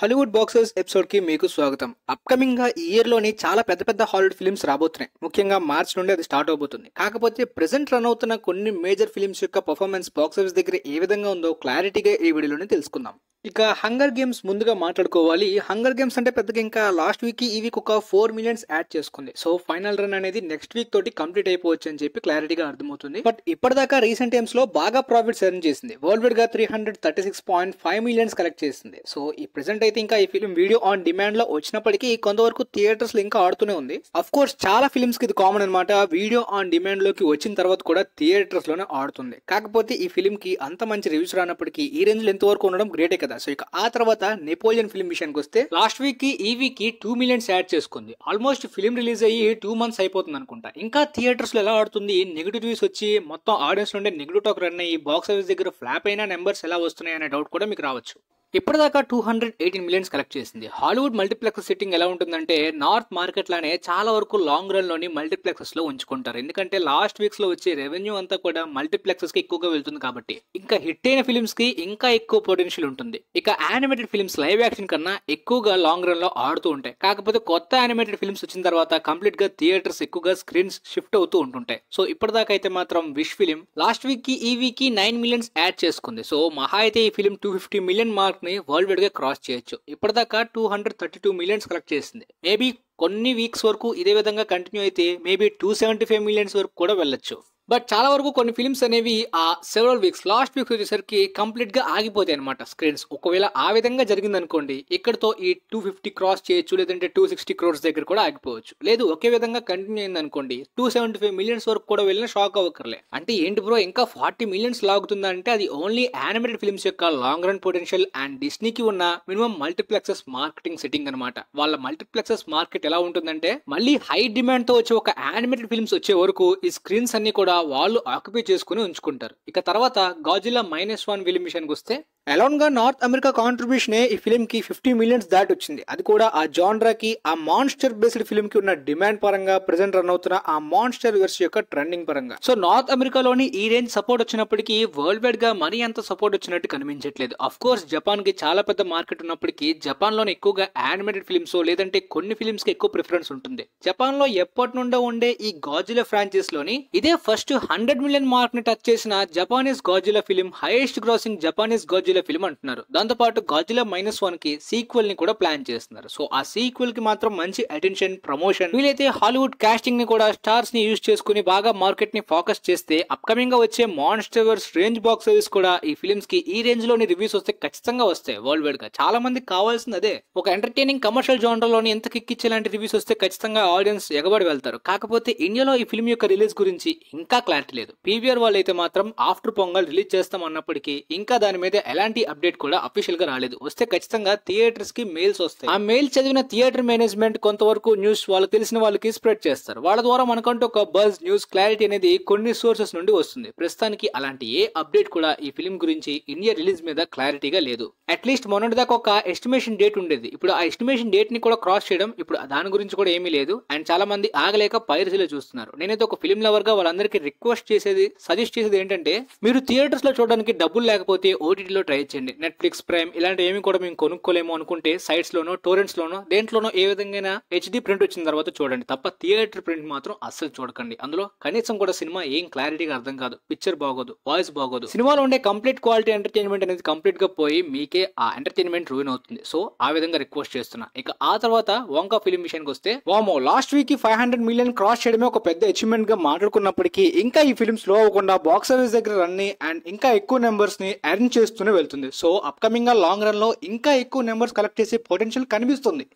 Hollywood boxers episode కి మీకు స్వాగతం. అప్కమింగ్ గా ఈ ఇయర్ లోని చాలా పెద్ద పెద్ద హాలీవుడ్ ఫిల్మ్స్ రాబోతున్నాయి. ముఖ్యంగా మార్చ్ నుండి అది స్టార్ట్ అవబోతుంది. కాకపోతే ప్రెసెంట్ రన్ అవుతున్న కొన్ని మేజర్ ఫిల్మ్స్ యొక్క పర్ఫార్మెన్స్ బాక్స్ ఆఫీస్ దగ్గర ఏ విధంగా ఉందో క్లారిటీగా ఈ వీడియోలోనే తెలుసుకుందాం. ఇక హంగర్ గేమ్స్ ముందుగా మాట్లాడుకోవాలి. హంగర్ గేమ్స్ అంటే పెద్దగా ఇంకా లాస్ట్ వీక్ ఈ వీక్ ఒక 4 మిలియన్స్ యాడ్ చేసుకుంది. సో ఫైనల్ రన్ అనేది నెక్స్ట్ వీక్ తోటి కంప్లీట్ అయిపోవచ్చు అని చెప్పి క్లారిటీగా అర్థమవుతుంది. బట్ ఇప్పటిదాకా రీసెంట్ టైమ్స్ లో బాగా ప్రాఫిట్స్ ఎర్న్ చేసింది. వరల్డ్ వైడ్ గా 336.5 మిలియన్స్ కలెక్ట్ చేసింది. సో ఈ ప్రెసెంట్ అయితే ఇంకా ఈ ఫిల్మ్ వీడియో ఆన్ డిమాండ్ లో వచ్చినప్పటికీ కొంతవరకు థియేటర్స్ లో ఇంకా ఆడుతూనే ఉంది. అఫ్ కోర్స్ చాలా ఫిల్మ్స్ కి ఇది కామన్ అనమాట. వీడియో ఆన్ డిమాండ్ లోకి వచ్చిన తర్వాత కూడా థియేటర్స్ లోనే ఆడుతుంది. కాకపోతే ఈ ఫిల్మ్ కి అంత మంచి రివ్యూస్ రానప్పటికీ ఈ రేంజ్ లో ఎంతవరకు ఉండడం గ్రేటే కదా. సో ఇక ఆ తర్వాత నెపోలియన్ ఫిల్మ్ విషయానికి వస్తే లాస్ట్ వీక్ కి ఈ వీక్ కి 2 మిలియన్స్ యాడ్ చేసుకుంది. ఆల్మోస్ట్ ఫిల్మ్ రిలీజ్ అయ్యి 2 మంత్స్ అయిపోతుంది అనుకుంటా. ఇంకా థియేటర్స్ లో ఎలా ఆడుతుంది, నెగిటివ్ రివ్యూస్ వచ్చి మొత్తం ఆడియన్స్ నుండి నెగిటివ్ టాక్ రన్ అయ్యి బాక్స్ ఆఫీస్ దగ్గర ఫ్లాప్ అయిన నెంబర్స్ ఎలా వస్తున్నాయి అనే డౌట్ కూడా మీకు రావచ్చు. ఇప్పటిదాకా 218 మిలియన్స్ కలెక్ట్ చేసింది. హాలీవుడ్ మల్టీప్లెక్స్ సెట్టింగ్ ఎలా ఉంటుందంటే నార్త్ మార్కెట్ లానే చాలా వరకు లాంగ్ రన్ లోని మల్టీప్లెక్సెస్ లో ఉంచుకుంటారు. ఎందుకంటే లాస్ట్ వీక్స్ లో వచ్చే రెవెన్యూ అంతా కూడా మల్టీప్లెక్సెస్ కి ఎక్కువగా వెళ్తుంది కాబట్టి ఇంకా హిట్ అయిన ఫిల్మ్స్ కి ఇంకా ఎక్కువ పొటెన్షియల్ ఉంటుంది. ఇక యానిమేటెడ్ ఫిల్మ్స్ లైవ్ యాక్షన్ కన్నా ఎక్కువగా లాంగ్ రన్ లో ఆడుతూ ఉంటాయి. కాకపోతే కొత్త యానిమేటెడ్ ఫిల్మ్స్ వచ్చిన తర్వాత కంప్లీట్ గా థియేటర్స్ ఎక్కువగా స్క్రీన్స్ షిఫ్ట్ అవుతూ ఉంటుంటాయి. సో ఇప్పటిదాకా అయితే మాత్రం విష్ ఫిల్మ్ లాస్ట్ వీక్ కి ఈ వీక్ కి 9 మిలియన్స్ యాడ్ చేసుకుంది. సో మహా అయితే ఈ ఫిల్మ్ 250 మిలియన్ మార్క్ ని వరల్డ్ వైడ్ గా క్రాస్ చేయొచ్చు. ఇప్పటిదాకా 232 మిలియన్స్ కలెక్ట్ చేసింది. మేబీ కొన్ని వీక్స్ వరకు ఇదే విధంగా కంటిన్యూ అయితే మేబీ 275 మిలియన్స్ వరకు కూడా వెళ్ళొచ్చు. బట్ చాలా వరకు కొన్ని ఫిల్మ్స్ అనేవి ఆ సెవెరల్ వీక్స్ లాస్ట్ వీక్స్ వచ్చేసరికి కంప్లీట్ గా ఆగిపోతాయి అనమాట స్క్రీన్స్. ఒకవేళ ఆ విధంగా జరిగింది అనుకోండి, ఇక్కడతో ఈ 250 క్రాస్ చేయొచ్చు, లేదంటే 260 క్రోర్స్ దగ్గర కూడా ఆగిపోవచ్చు. లేదు ఒకే విధంగా కంటిన్యూ అయింది అనుకోండి 275 మిలియన్స్ వరకు కూడా వెళ్ళిన షాక్ అవ్వకర్లే. అంటే ఏంటి బ్రో ఇంకా 40 మిలియన్స్ లాగుతుందా అంటే అది ఓన్లీ యానిమేటెడ్ ఫిల్మ్స్ యొక్క లాంగ్ రన్ పొటెన్షియల్ అండ్ డిస్నీకి ఉన్న మినిమం మల్టీప్లెక్సెస్ మార్కెటింగ్ సెట్టింగ్ అనమాట. వాళ్ళ మల్టీప్లెక్సెస్ మార్కెట్ ఎలా ఉంటుందంటే మళ్ళీ హై డిమాండ్ తో వచ్చే ఒక యానిమేటెడ్ ఫిల్మ్స్ వచ్చే వరకు ఈ స్క్రీన్స్ అన్ని కూడా వాళ్ళు ఆక్యుపై చేసుకుని ఉంచుకుంటారు. ఇక తర్వాత గాజిల్లా -1 ఫిల్మ్ విషయానికి వస్తే అలోన్ గా నార్త్ అమెరికా కాంట్రిబ్యూషన్ ఈ ఫిల్మ్ కి 50 మిలియన్స్ దాటి వచ్చింది. అది కూడా ఆ జాన్రా కి ఆ మాన్స్టర్ బేస్డ్ ఫిల్మ్ కి ఉన్న డిమాండ్ పరంగా ప్రెసెంట్ రన్ అవుతున్న ఆ మాన్స్టర్ వెర్స్ యొక్క ట్రెండింగ్ పరంగా. సో నార్త్ అమెరికాలోని ఈ రేంజ్ సపోర్ట్ వచ్చినప్పటికీ వరల్డ్ వైడ్ గా మరీ అంత సపోర్ట్ వచ్చినట్టు కనిపించట్లేదు. అఫ్ కోర్స్ జపాన్ కి చాలా పెద్ద మార్కెట్ ఉన్నప్పటికీ జపాన్ లోనే ఎక్కువగా యానిమేటెడ్ ఫిల్మ్స్ లేదంటే కొన్ని ఫిల్మ్స్ కి ఎక్కువ ప్రిఫరెన్స్ ఉంటుంది. జపాన్ లో ఎప్పటి నుండో ఉండే ఈ గాజిల్లా ఫ్రాంచైజ్ లోని ఇదే ఫస్ట్ 100 మిలియన్ మార్క్ ని టచ్ చేసిన Japanese Godzilla film, highest grossing Japanese Godzilla film అంటున్నారు. దాంతో పాటు గాజిల్లా -1 కి సీక్వెల్ ని కూడా ప్లాన్ చేస్తున్నారు. సో ఆ సీక్వెల్ కి మాత్రం మంచి అటెన్షన్, ప్రమోషన్, వీలైతే హాలీవుడ్ కాస్టింగ్ ని కూడా స్టార్స్ ని యూజ్ చేసుకుని బాగా మార్కెట్ ని ఫోకస్ చేస్తే అప్కమింగ్ గా వచ్చే మాన్స్టర్స్ రేంజ్ బాక్స్ ఆఫీస్ కూడా ఈ ఫిల్మ్స్ కి ఈ రేంజ్ లోని రివ్యూస్ వస్తే ఖచ్చితంగా వస్తాయి. వరల్డ్ వైడ్ గా చాలా మందికి కావాల్సింది అదే, ఒక ఎంటర్టైనింగ్ కమర్షియల్ జోనర్ లోని ఎంత కిక్కిచ్చేలాంటి రివ్యూస్ వస్తే ఖచ్చితంగా ఆడియన్స్ ఎగబడి వెళ్తారు. కాకపోతే ఇండియాలో ఈ ఫిల్మ్ యొక్క రిలీజ్ గురించి ఇంకా క్లారిటీ లేదు. పీవీఆర్ వాళ్ళు అయితే మాత్రం ఆఫ్టర్ పొంగల్ రిలీజ్ చేస్తాం అన్నప్పటికీ ఇంకా దాని మీద ఎలాంటి అప్డేట్ కూడా అఫీషియల్ గా రాలేదు. వస్తే ఖచ్చితంగా థియేటర్స్ కి మెయిల్స్ వస్తాయి. ఆ మెయిల్ చదివిన థియేటర్ మేనేజ్మెంట్ కొంతవరకు న్యూస్ వాళ్ళకి తెలిసిన వాళ్ళకి స్ప్రెడ్ చేస్తారు. వాళ్ళ ద్వారా మనకంటూ ఒక బజ్, న్యూస్, క్లారిటీ అనేది కొన్ని సోర్సెస్ నుండి వస్తుంది. ప్రస్తుతానికి అలాంటి ఏ అప్డేట్ కూడా ఈ ఫిల్మ్ గురించి ఇండియా రిలీజ్ మీద క్లారిటీగా లేదు. అట్లీస్ట్ మొన్నటి దాకా ఒక ఎస్టిమేషన్ డేట్ ఉండేది. ఇప్పుడు ఆ ఎస్టిమేషన్ డేట్ ని కూడా క్రాస్ చేయడం ఇప్పుడు దాని గురించి కూడా ఏమీ లేదు. అండ్ చాలా మంది ఆగలేక పైరసీలో చూస్తున్నారు. నేనైతే ఒక ఫిల్మ్ లవర్ గా వాళ్ళందరికీ రిక్వెస్ట్ చేసేది, సజెస్ట్ చేసేది ఏంటంటే మీరు థియేటర్స్ లో చూడడానికి డబ్బులు లేకపోతే ఓటీటీలో ట్రై చేయండి. నెట్ఫ్లిక్స్, ప్రైమ్ ఇలాంటి ఏమి కూడా మేము కొనుక్కోలేము అనుకుంటే సైట్స్ లోనో, టోరెంట్స్ లోనో, దేంట్లోనో ఏ విధంగా హెచ్డి ప్రింట్ వచ్చిన తర్వాత చూడండి తప్ప థియేటర్ ప్రింట్ మాత్రం అస్సలు చూడకండి. అందులో కనీసం కూడా సినిమా ఏం క్లారిటీగా అర్థం కాదు, పిక్చర్ బాగోదు, వాయిస్ బాగోదు. సినిమాలో ఉండే కంప్లీట్ క్వాలిటీ ఎంటర్టైన్మెంట్ అనేది కంప్లీట్ గా పోయి మీకే ఆ ఎంటర్టైన్మెంట్ రూయిన్ అవుతుంది. సో ఆ విధంగా రిక్వెస్ట్ చేస్తున్నా. ఇక ఆ తర్వాత వంకా ఫిల్మ్ విషయానికి వస్తే వామో లాస్ట్ వీక్ 500 మిలియన్ క్రాస్ చేయడమే ఒక పెద్ద అచీవ్మెంట్ గా మాట్లాడుకున్నప్పటికీ ఇంకా ఈ ఫిల్మ్ స్లో అవ్వకుండా బాక్స్ ఆఫీస్ దగ్గర రన్ అండ్ ఇంకా ఎక్కువ నెంబర్స్ ని ఎర్న్ చేస్తూనే వెళ్తుంది. సో అప్కమింగ్ గా లాంగ్ రన్ లో ఇంకా ఎక్కువ నెంబర్స్ కలెక్ట్ చేసే పొటెన్షియల్ కనిపిస్తుంది.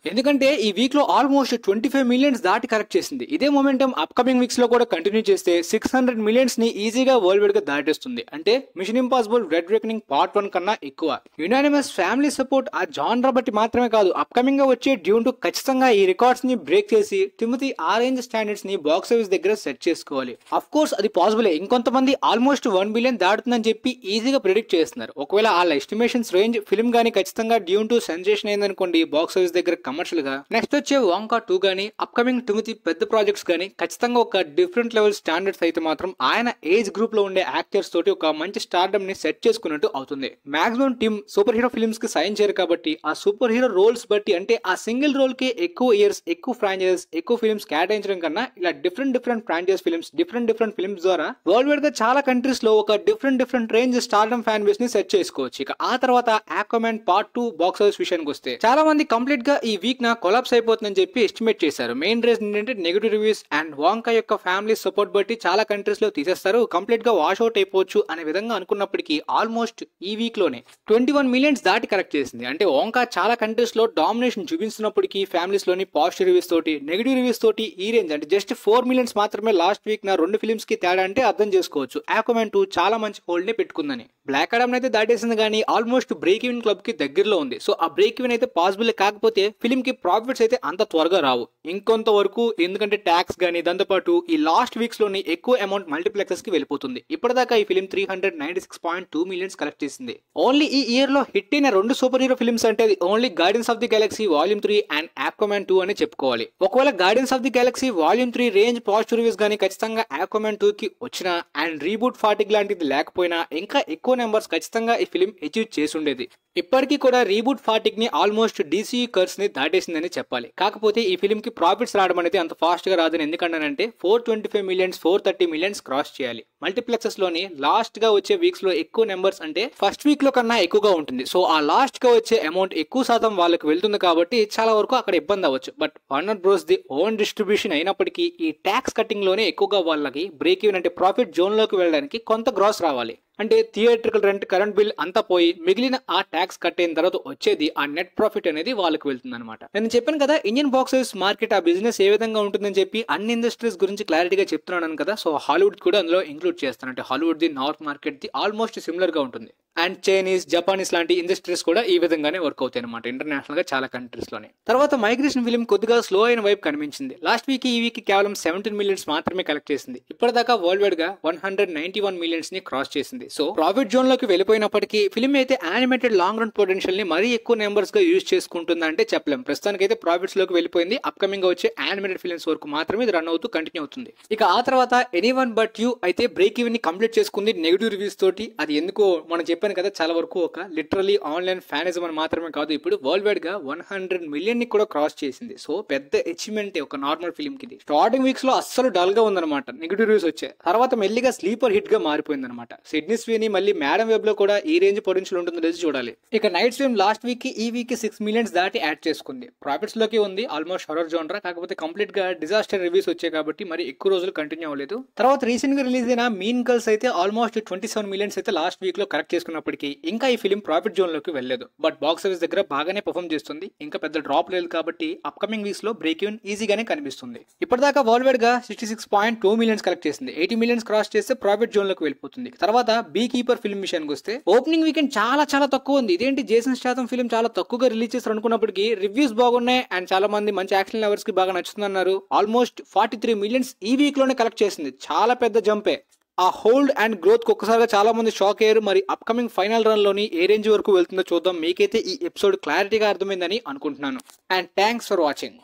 ఎందుకంటే ఈ వీక్ లో ఆల్మోస్ట్ 25 మిలియన్స్ దాటి కలెక్ట్ చేసింది. ఇదే మొమెంటం అప్కమింగ్ వీక్స్ లో కూడా కంటిన్యూ చేస్తే 600 మిలియన్స్ ని ఈజీగా వరల్డ్ వైడ్ గా దాటేస్తుంది. అంటే Mission Impossible dead reckoning part 1 కన్నా ఎక్కువ. యునానిమస్ ఫ్యామిలీ సపోర్ట్ ఆ జాన్రా బట్టి మాత్రమే కాదు, అప్కమింగ్ గా వచ్చే డ్యూన్ టు ఖచ్చితంగా ఈ రికార్డ్స్ ని బ్రేక్ చేసి తిమోథీ ఆ రేంజ్ స్టాండర్డ్స్ ని బాక్స్ ఆఫీస్ దగ్గర సెట్ చేసుకోవాలి. అఫ్ కోర్స్ అది పాసిబుల్. ఇంకొంతమంది ఆల్మోస్ట్ 1 బిలియన్ దాటుతుందని చెప్పి ఈజీగా ప్రిడిక్ట్ చేస్తున్నారు. ఒకవేళ ఆ వాళ్ళ ఎస్టిమేషన్స్ రేంజ్ ఫిల్మ్ గానీ ఖచ్చితంగా డ్యూన్ టు సెన్సేషన్ అయిందనుకోండి బాక్స్ ఆఫీస్ దగ్గర కమర్షియల్ గా, నెక్స్ట్ వచ్చే వాంకా 2 గానీ అప్కమింగ్ టిమోథీ పెద్ద ప్రాజెక్ట్స్ గానీ ఖచ్చితంగా ఒక డిఫరెంట్ లెవెల్ స్టాండర్డ్స్ అయితే మాత్రం ఆయన ఏజ్ గ్రూప్ లో ఉండే యాక్టర్స్ తోటి ఒక మంచి స్టార్డమ్ ని సెట్ చేసుకున్నట్టు అవుతుంది. Maximum team super hero films కి సైన్ చేయరు కాబట్టి ఆ సూపర్ హీరో రోల్స్ బట్టి అంటే ఆ సింగిల్ రోల్ కి ఎక్కువ ఇయర్స్, ఎక్కువ ఫ్రాంచైజెస్, ఎక్కువ ఫిల్మ్స్ కేటాయించడం కన్నా ఇలా different franchise films, different films ద్వారా వరల్డ్ వైడ్ గా చాలా కంట్రీస్ లో ఒక different range stardom fan base ని సెట్ చేసుకోవచ్చు. ఇక ఆ తర్వాత ఆక్వామన్ పార్ట్ 2 బాక్స్ ఆఫీస్ విషయానికి వస్తే చాలా మంది కంప్లీట్ గా ఈ వీక్ నా కొలాప్స్ అయిపోతుందని చెప్పి ఎస్టిమేట్ చేశారు. మెయిన్ రీజన్ ఏంటంటే నెగటివ్ రివ్యూస్ అండ్ వాంకా యొక్క ఫ్యామిలీ సపోర్ట్ బట్టి చాలా కంట్రీస్ లో తీసేస్తారు, కంప్లీట్ గా వాష్ అవుట్ అయిపోవచ్చు అనే విధంగా అనుకున్నప్పటికీ ఆల్మోస్ట్ ఈ వీక్ లోనే 21 మిలియన్స్ దాటి కలెక్ట్ చేసింది. అంటే వాంకా చాలా కంట్రీస్ లో డామినేషన్ చూపిస్తున్నప్పటికీ ఫ్యామిలీస్ లోని పాజిటివ్ రివ్యూస్ తోటి, నెగటివ్ రివ్యూస్ తోటి ఈ రేంజ్ అంటే జస్ట్ 4 మిలియన్స్ మాత్రమే లాస్ట్ వీక్ నా 2 ఫిల్మ్స్ కి తేడా అంటే అర్థం చేసుకోవచ్చు ఆక్వామన్ 2 చాలా మంచి హోల్డ్ ని పెట్టుకుందని. బ్లాక్ ఆడమ్ అయితే దాటేసింది కానీ ఆల్మోస్ట్ బ్రేక్ ఈవెన్ క్లబ్ కి దగ్గరలో ఉంది. సో ఆ బ్రేక్ ఈవెన్ అయితే పాసిబుల్ కాకపోతే ఫిల్మ్ కి ప్రాఫిట్స్ అయితే అంత త్వరగా రావు ఇంకొంత వరకు, ఎందుకంటే ట్యాక్స్ గానీ దాంతోపాటు ఈ లాస్ట్ వీక్స్ లోని ఎక్కువ అమౌంట్ మల్టీప్లెక్సెస్ కి వెళ్ళిపోతుంది. ఇప్పటిదాకా ఈ ఫిల్మ్ 396.2 మిలియన్స్ కలెక్ట్ చేసింది. ఓన్లీ ఈ ఇయర్ లో హిట్ అయిన 2 సూపర్ హీరో ఫిల్మ్స్ అంటే only Guardians of the Galaxy volume 3 and Aquaman 2 అని చెప్పుకోవాలి. ఒకవేళ Guardians of the Galaxy volume 3 range positive reviews గానీ ఖచ్చితంగా ఆక్వామన్ 2 కి వచ్చినా అండ్ రీబూట్ ఫాటిక్ లాంటిది లేకపోయినా ఇంకా ఎక్కువ నెంబర్స్ ఖచ్చితంగా ఈ ఫిల్మ్ అచీవ్ చేసి ఉండేది. ఇప్పటికీ కూడా రీబూట్ ఫాటిక్ ని ఆల్మోస్ట్ డీసీ కర్స్ ని దాటేసిందని చెప్పాలి. కాకపోతే ఈ ఫిల్మ్ కి ప్రాఫిట్స్ రావడం అనేది అంత ఫాస్ట్ గా రాదని ఎందుకంటానంటే 425 మిలియన్స్ 430 మిలియన్స్ క్రాస్ చేయాలి. మల్టీప్లెక్సెస్ లోని లాస్ట్ గా వచ్చే వీక్స్ లో ఎక్కువ నెంబర్స్ అంటే ఫస్ట్ వీక్ లో కన్నా ఎక్కువగా ఉంటుంది. సో ఆ లాస్ట్ గా వచ్చే అమౌంట్ ఎక్కువ శాతం వాళ్ళకి వెళ్తుంది కాబట్టి చాలా వరకు అక్కడ ఇబ్బంది అవ్వచ్చు. But Warner bros the own distribution అయినప్పటికీ ఈ ట్యాక్స్ కటింగ్ లోనే ఎక్కువగా వాళ్ళకి బ్రేక్ ఈవెన్ అంటే ప్రాఫిట్ జోన్ లోకి వెళ్ళడానికి కొంత గ్రాస్ రావాలి. అంటే థియేట్రికల్ రెంట్, కరెంట్ బిల్ అంతా పోయి మిగిలిన ఆ ట్యాక్స్ కట్ అయిన తర్వాత వచ్చేది ఆ నెట్ ప్రాఫిట్ అనేది వాళ్ళకి వెళ్తుంది అనమాట. నేను చెప్పాను కదా ఇండియన్ బాక్స్ ఆఫీస్ మార్కెట్ ఆ బిజినెస్ ఏ విధంగా ఉంటుందని చెప్పి అన్ని ఇండస్ట్రీస్ గురించి క్లారిటీగా చెప్తున్నాను కదా. సో హాలీవుడ్ కూడా అందులో ఇంక్లూడ్ చేస్తాను. అంటే Hollywood the north market the almost similar గా ఉంటుంది. అండ్ చైనీస్, జపానీస్ లాంటి ఇండస్ట్రీస్ కూడా ఈ విధంగానే వర్క్ అవుతాయి అనమాట ఇంటర్నేషనల్ గా చాలా కంట్రీస్ లోనే. తర్వాత మైగ్రేషన్ ఫిల్మ్ కొద్దిగా స్లో అయిన వైపు కనిపించింది. లాస్ట్ వీక్ ఈ వీక్ కేవలం 17 మిలియన్స్ మాత్రమే కలెక్ట్ చేసింది. ఇప్పటిదాకా వరల్డ్ వైడ్ గా 191 మిలియన్స్ ని క్రాస్ చేసింది. సో ప్రాఫిట్ జోన్ లోకి వెళ్ళిపోయినప్పటికీ ఫిల్మ్ అయితే యానిమేటెడ్ లాంగ్ రన్ పొటెన్షియల్ ని మరీ ఎక్కువ నెంబర్స్ గా యూజ్ చేసుకుంటుందంటే చెప్పలేం. ప్రస్తుతానికి అయితే ప్రాఫిట్స్ లోకి వెళ్ళిపోయింది. అప్కమింగ్ గా వచ్చే యానిమేటెడ్ ఫిల్మ్స్ వరకు మాత్రమే ఇది రన్ అవుతూ కంటిన్యూ అవుతుంది. ఇక ఆ తర్వాత ఎనీవన్ బట్ యూ అయితే బ్రేక్ ఈవెన్ ని కంప్లీట్ చేసుకుంది నెగటివ్ రివ్యూస్ తోటి. అది ఎందుకో మనం చెప్పాను కదా చాలా వరకు ఒక లిటరలీ ఆన్లైన్ ఫ్యానిజం అని మాత్రమే కాదు, ఇప్పుడు వరల్డ్ వైడ్ గా 100 మిలియన్ ని కూడా క్రాస్ చేసింది. సో పెద్ద అచీవ్మెంట్ ఒక నార్మల్ ఫిల్మ్ కి. స్టార్టింగ్ వీక్స్ లో అస్సలు డల్ గా ఉందన్నమాట, నెగటివ్ రివ్యూస్ వచ్చాయి. తర్వాత మెల్లిగా స్లీపర్ హిట్ గా మారిపోయింది అనమాట. సిడ్నీ స్వీనీ మళ్ళీ మేడం వెబ్ లో కూడా ఈ రేంజ్ పొటెన్షియల్ ఉంటుందో లేదో చూడాలి. ఇక నైట్ స్ట్రీమ్ లాస్ట్ వీక్ కి ఈ వీక్ 6 మిలియన్స్ దాటి యాడ్ చేసుకుంది. ప్రాఫిట్స్ లోకి ఉంది ఆల్మోస్ట్ హారర్ జోనర్, కాకపోతే కంప్లీట్ గా డిజాస్టర్ రివ్యూస్ వచ్చాయి కాబట్టి మరి ఎక్కువ రోజులు కంటిన్యూ అవ్వలేదు. తర్వాత రీసెంట్ గా రిలీజ్ అయిన మీన్ గర్ల్స్ అయితే ఆల్మోస్ట్ 27 మిలియన్స్ అయితే లాస్ట్ వీక్ లో కరెక్ట్ చేసుకున్నప్పటికీ ఇంకా ఈ ఫిల్మ్ ప్రాఫిట్ జోన్ లోకి వెళ్ళలేదు. బట్ బాక్స్ ఆఫీస్ దగ్గర బాగానే పర్ఫార్మ్ చేస్తుంది. ఇంకా పెద్ద డ్రాప్ లేదు కాబట్టి అప్కమింగ్ వీక్స్ లో బ్రేక్ ఈవెన్ ఈజీగానే కనిపిస్తుంది. ఇప్పటిదాకా వరల్డ్ వైడ్ గా 66.2 మిలియన్స్ కలెక్ట్ చేసింది. 80 మిలియన్స్ క్రాస్ చేస్తే ప్రాఫిట్ జోన్ లోకి వెళ్ళిపోతుంది. తర్వాత బీ కీపర్ ఫిల్మ్ విషయానికి వస్తే ఓపెనింగ్ వీకెండ్ చాలా తక్కువ ఉంది. ఇదేంటి జేసన్ స్టాథమ్ ఫిల్మ్ చాలా తక్కువగా రిలీజ్ చేస్తారు అనుకున్నప్పటికీ రివ్యూస్ బాగున్నాయి అండ్ చాలా మంది మంచి యాక్షన్ లవర్స్ కి బాగా నచ్చుతున్నారు. ఆల్మోస్ట్ 43 మిలియన్స్ ఈ వీక్ లోనే కలెక్ట్ చేసింది. చాలా పెద్ద జంపే. ఆ హోల్డ్ అండ్ గ్రోత్ ఒక్కసారిగా చాలా మంది షాక్ అయ్యారు. మరి అప్కమింగ్ ఫైనల్ రన్ లోని ఏ రేంజ్ వరకు వెళ్తుందో చూద్దాం. మీకైతే ఈ ఎపిసోడ్ క్లారిటీగా అర్థమైందని అనుకుంటున్నాను. And thanks for watching.